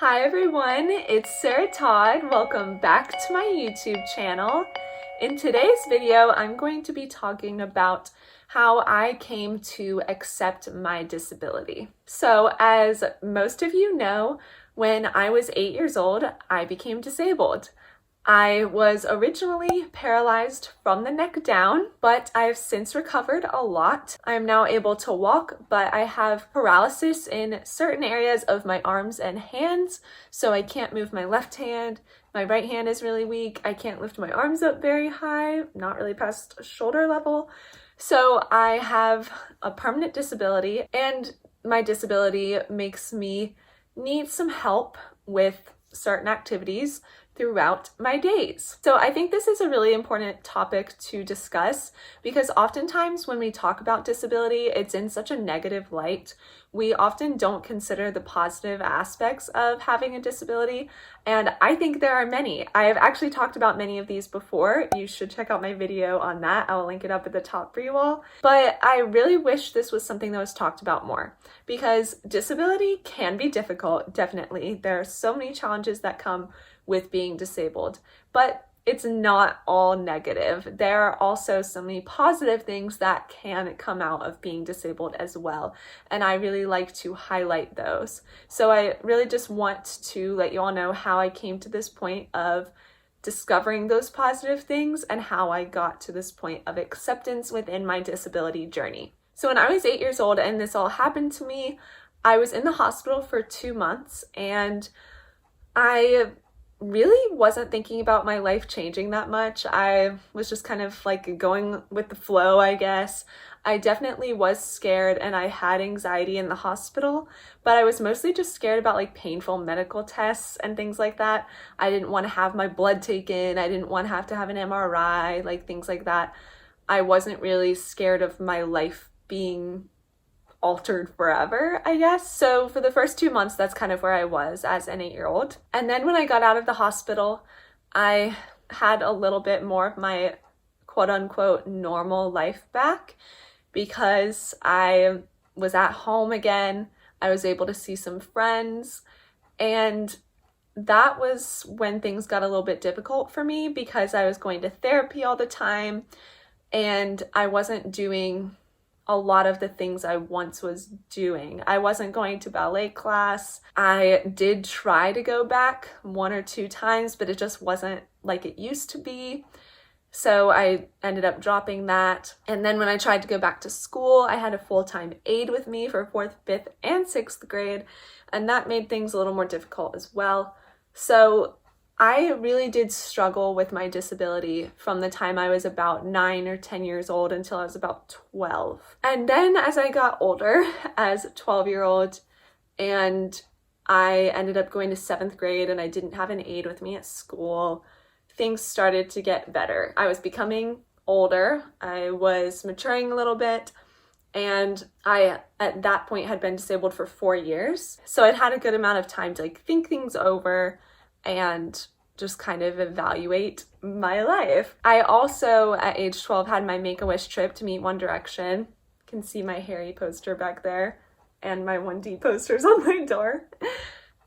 Hi everyone, it's Todd. Welcome back to my YouTube channel. In today's video, I'm going to be talking about how I came to accept my disability. So as most of you know, when I was 8 years old, I became disabled. I was originally paralyzed from the neck down, but I've since recovered a lot. I am now able to walk, but I have paralysis in certain areas of my arms and hands, so I can't move my left hand. My right hand is really weak. I can't lift my arms up very high, not really past shoulder level. So I have a permanent disability, and my disability makes me need some help with certain activities throughout my days. So I think this is a really important topic to discuss because oftentimes when we talk about disability, it's in such a negative light. We often don't consider the positive aspects of having a disability, and I think there are many. I have actually talked about many of these before. You should check out my video on that. I will link it up at the top for you all. But I really wish this was something that was talked about more because disability can be difficult, definitely. There are so many challenges that come with being disabled, but it's not all negative. There are also so many positive things that can come out of being disabled as well, and I really like to highlight those. So I really just want to let you all know how I came to this point of discovering those positive things and how I got to this point of acceptance within my disability journey. So when I was 8 years old and this all happened to me, I was in the hospital for 2 months, and I really wasn't thinking about my life changing that much. I was just kind of like going with the flow, I guess. I definitely was scared and I had anxiety in the hospital, but I was mostly just scared about like painful medical tests and things like that. I didn't want to have my blood taken. I didn't want to have an MRI, like things like that. I wasn't really scared of my life being altered forever, I guess. So for the first 2 months, that's kind of where I was as an 8-year-old. And then when I got out of the hospital, I had a little bit more of my quote unquote normal life back because I was at home again. I was able to see some friends, and that was when things got a little bit difficult for me because I was going to therapy all the time and I wasn't doing a lot of the things I once was doing. I wasn't going to ballet class. I did try to go back 1 or 2 times, but it just wasn't like it used to be. So I ended up dropping that. And then when I tried to go back to school, I had a full-time aide with me for 4th, 5th, and 6th grade, and that made things a little more difficult as well. So I really did struggle with my disability from the time I was about 9 or 10 years old until I was about 12. And then as I got older, as a 12-year-old, and I ended up going to 7th grade and I didn't have an aide with me at school, things started to get better. I was becoming older, I was maturing a little bit, and I, at that point, had been disabled for 4 years. So I'd had a good amount of time to like think things over and just kind of evaluate my life. I also, at age 12, had my Make-A-Wish trip to meet One Direction. You can see my Harry poster back there and my 1D posters on my door.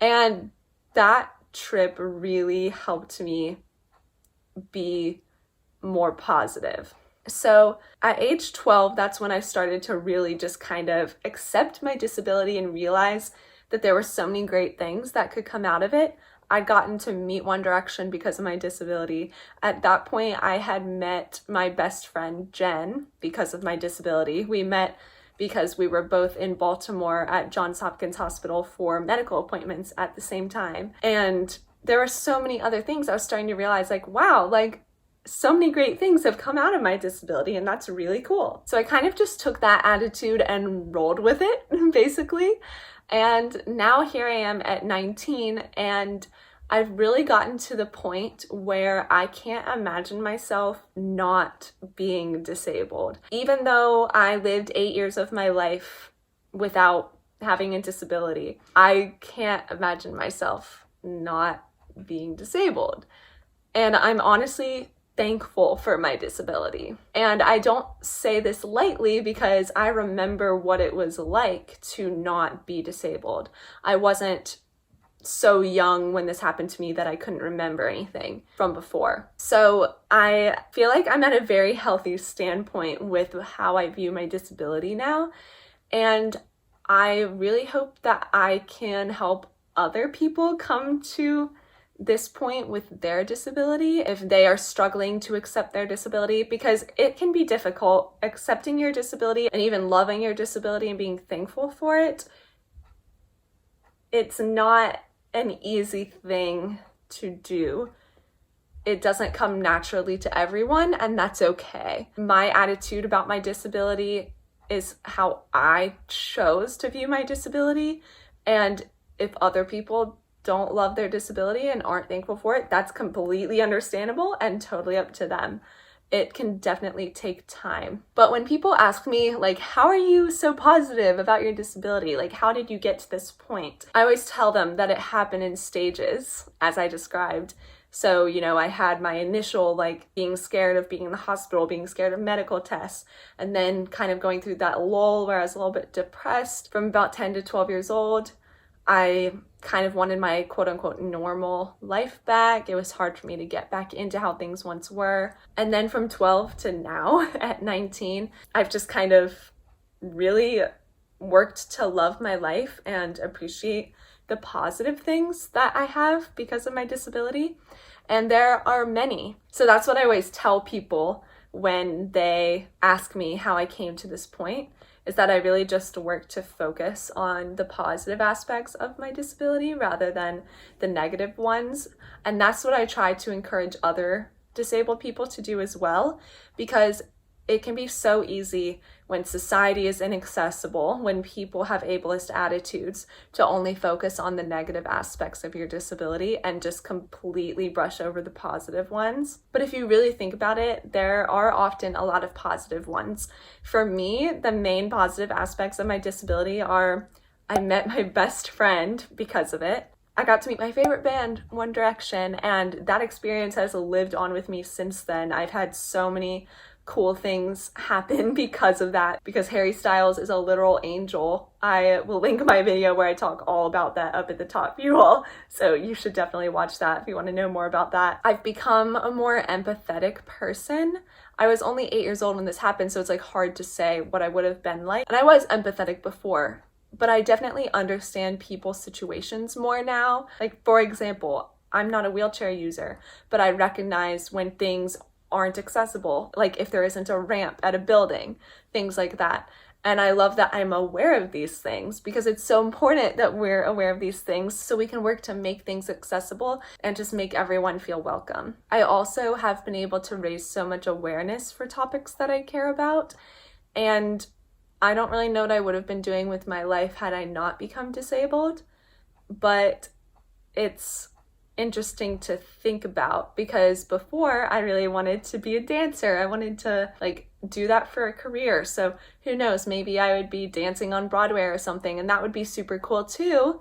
And that trip really helped me be more positive. So at age 12, that's when I started to really just kind of accept my disability and realize that there were so many great things that could come out of it. I'd gotten to meet One Direction because of my disability. At that point, I had met my best friend, Jen, because of my disability. We met because we were both in Baltimore at Johns Hopkins Hospital for medical appointments at the same time. And there were so many other things I was starting to realize, like, wow, like so many great things have come out of my disability, and that's really cool. So I kind of just took that attitude and rolled with it, basically. And now here I am at 19, and I've really gotten to the point where I can't imagine myself not being disabled. Even though I lived 8 years of my life without having a disability, I can't imagine myself not being disabled. And I'm honestly thankful for my disability. And I don't say this lightly because I remember what it was like to not be disabled. I wasn't so young when this happened to me that I couldn't remember anything from before. So I feel like I'm at a very healthy standpoint with how I view my disability now. And I really hope that I can help other people come to this point with their disability if they are struggling to accept their disability, because it can be difficult accepting your disability and even loving your disability and being thankful for it. It's not an easy thing to do. It doesn't come naturally to everyone, and that's okay. My attitude about my disability is how I chose to view my disability, and if other people don't love their disability and aren't thankful for it, that's completely understandable and totally up to them. It can definitely take time. But when people ask me, like, how are you so positive about your disability? Like, how did you get to this point? I always tell them that it happened in stages, as I described. So, I had my initial, like, being scared of being in the hospital, being scared of medical tests, and then kind of going through that lull where I was a little bit depressed from about 10 to 12 years old. I kind of wanted my quote-unquote normal life back. It was hard for me to get back into how things once were. And then from 12 to now at 19, I've just kind of really worked to love my life and appreciate the positive things that I have because of my disability. And there are many. So that's what I always tell people when they ask me how I came to this point, is that I really just work to focus on the positive aspects of my disability rather than the negative ones. And that's what I try to encourage other disabled people to do as well, because it can be so easy when society is inaccessible, when people have ableist attitudes, to only focus on the negative aspects of your disability and just completely brush over the positive ones. But if you really think about it, there are often a lot of positive ones. For me, the main positive aspects of my disability are I met my best friend because of it. I got to meet my favorite band, One Direction, and that experience has lived on with me since then. I've had so many cool things happen because of that, because Harry Styles is a literal angel. I will link my video where I talk all about that up at the top for you all, so you should definitely watch that if you want to know more about that. I've become a more empathetic person. I was only 8 years old when this happened, so it's like hard to say what I would have been like. And I was empathetic before, but I definitely understand people's situations more now. Like, for example, I'm not a wheelchair user, but I recognize when things aren't accessible, like if there isn't a ramp at a building, things like that. And I love that I'm aware of these things, because it's so important that we're aware of these things so we can work to make things accessible and just make everyone feel welcome. I also have been able to raise so much awareness for topics that I care about, and I don't really know what I would have been doing with my life had I not become disabled, but it's interesting to think about, because before I really wanted to be a dancer. I wanted to do that for a career. So who knows, maybe I would be dancing on Broadway or something, and that would be super cool too.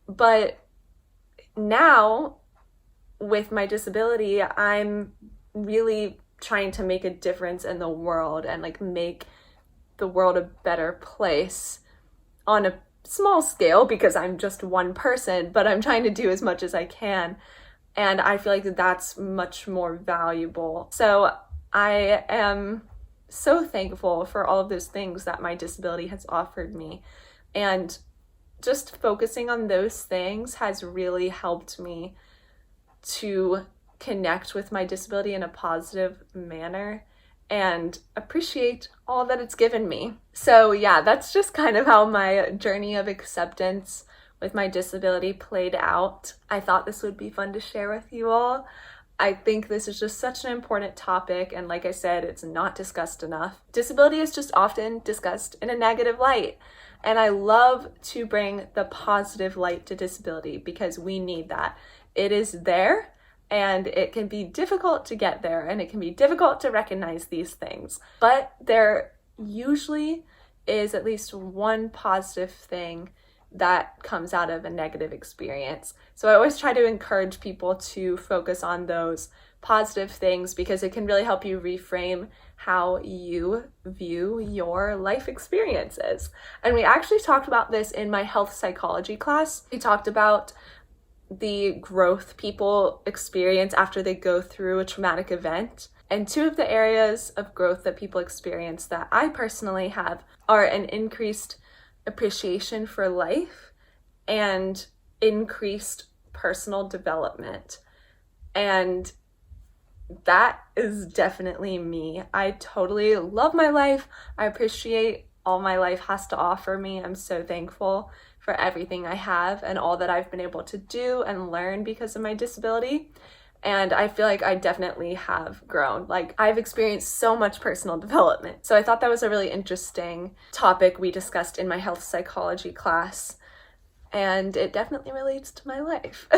But now with my disability, I'm really trying to make a difference in the world and make the world a better place on a small scale, because I'm just one person, but I'm trying to do as much as I can. And I feel like that's much more valuable. So I am so thankful for all of those things that my disability has offered me. And just focusing on those things has really helped me to connect with my disability in a positive manner and appreciate all that it's given me. So yeah, that's just kind of how my journey of acceptance with my disability played out. I thought this would be fun to share with you all. I think this is just such an important topic, and like I said, it's not discussed enough. Disability is just often discussed in a negative light, and I love to bring the positive light to disability because we need that. It is there, and it can be difficult to get there, and it can be difficult to recognize these things. But there usually is at least one positive thing that comes out of a negative experience. So I always try to encourage people to focus on those positive things, because it can really help you reframe how you view your life experiences. And we actually talked about this in my health psychology class. We talked about the growth people experience after they go through a traumatic event. And two of the areas of growth that people experience that I personally have are an increased appreciation for life and increased personal development. And that is definitely me. I totally love my life. I appreciate all my life has to offer me. I'm so thankful for everything I have and all that I've been able to do and learn because of my disability. And I feel like I definitely have grown. Like, I've experienced so much personal development. So I thought that was a really interesting topic we discussed in my health psychology class. And it definitely relates to my life.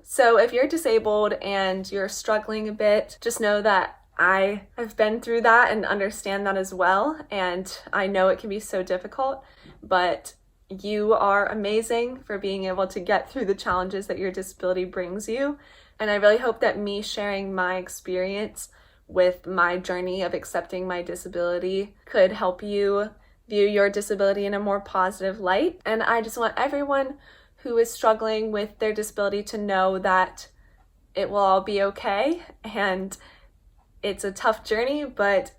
So if you're disabled and you're struggling a bit, just know that I have been through that and understand that as well. And I know it can be so difficult, but you are amazing for being able to get through the challenges that your disability brings you. And I really hope that me sharing my experience with my journey of accepting my disability could help you view your disability in a more positive light. And I just want everyone who is struggling with their disability to know that it will all be okay. And it's a tough journey, but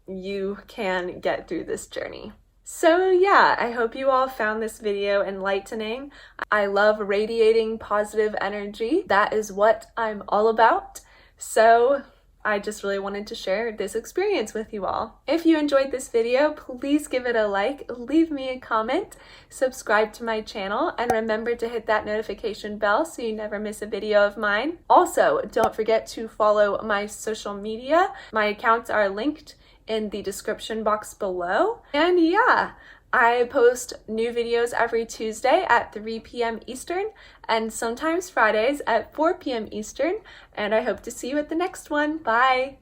you can get through this journey. So yeah, I hope you all found this video enlightening. I love radiating positive energy. That is what I'm all about. So I just really wanted to share this experience with you all. If you enjoyed this video, please give it a like, leave me a comment, subscribe to my channel, and remember to hit that notification bell so you never miss a video of mine. Also, don't forget to follow my social media. My accounts are linked in the description box below. And yeah, I post new videos every Tuesday at 3 p.m. Eastern and sometimes Fridays at 4 p.m. Eastern. And I hope to see you at the next one. Bye!